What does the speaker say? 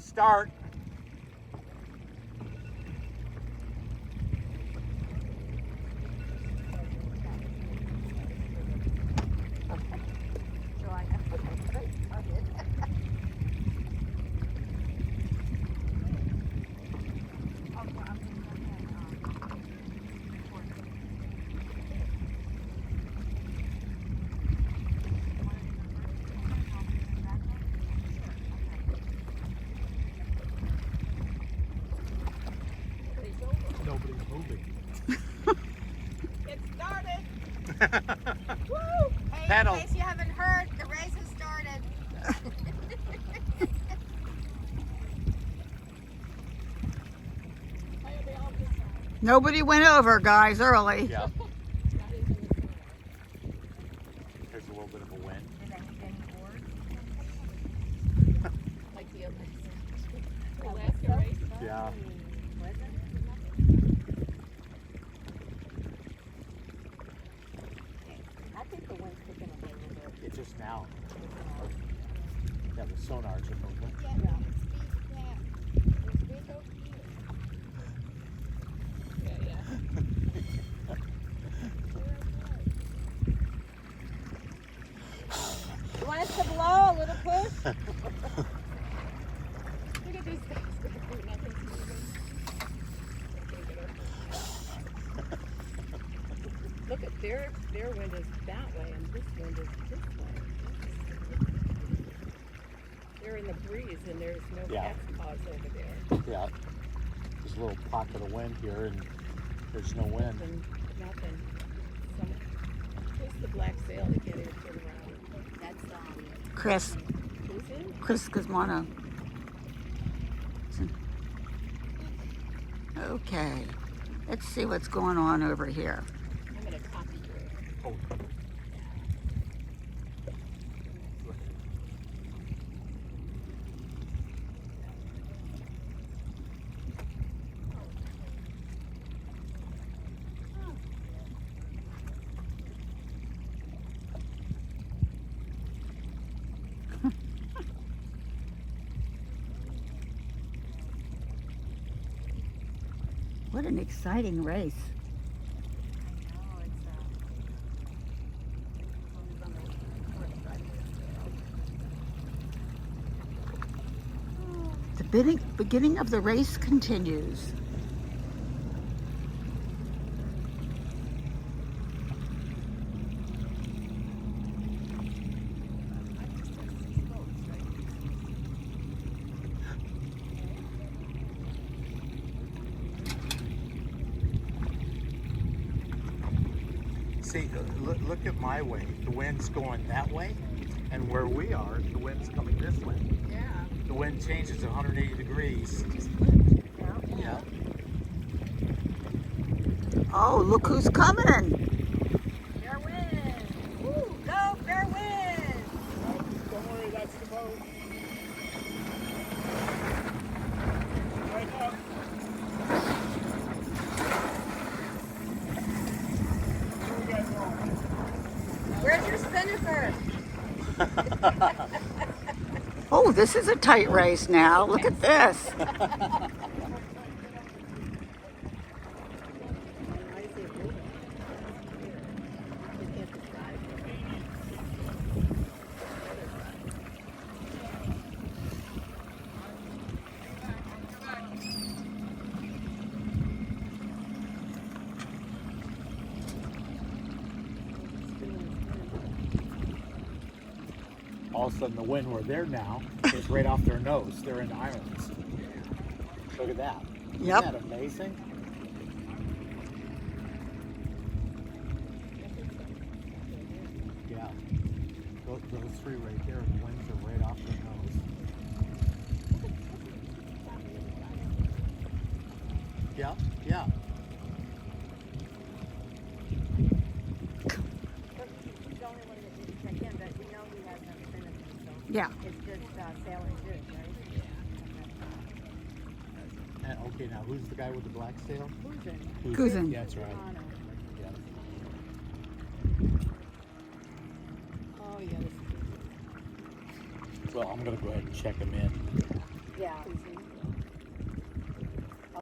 start. Nobody's moving. It started. Woo! Hey, Pedal. in case you haven't heard, the race has started. Nobody went over, guys, early. Yeah. There's a little bit of a wind. Did I need any oars? Like the Alaska race. Yeah. Was it? I think the wind's picking up a little bit. It's just now. Yeah, the sonars are moving. You want us to blow a little push? Look at these guys. Nothing's moving. Look at their wind is that way and this wind is this way. They're in the breeze and there's no Yeah. cat's paws over there. Yeah. There's a little pocket of wind here and there's no wind. Nothing. Who's the black sail to get here to turn around? That's Chris. Who's in? Chris Guzmano. Okay. Let's see what's going on over here. I'm gonna copy you. Oh. What an exciting race. The beginning of the race continues. See, look at my way. The wind's going that way, and where we are, the wind's coming this way. Yeah. The wind changes 180 degrees. Yeah. Oh, look who's coming. Fair wind. Woo, go fair wind. Don't worry, that's the boat. Right up. Where's your spinnaker? Oh, this is a tight race now. Look at this. All of a sudden, the wind where they're now is right off their nose. They're in islands. Look at that. Yep. Isn't that amazing? Yeah. Those three right there, the winds are right off their nose. Yeah, yeah. He's the only one that didn't check in, but we know he has no spinnaker, so Yeah. it's just sailing good, right? And, okay, now who's the guy with the black sail? Cousin. Yeah, that's right. Toronto. Yeah. Oh yeah. Well, I'm gonna go ahead and check him in.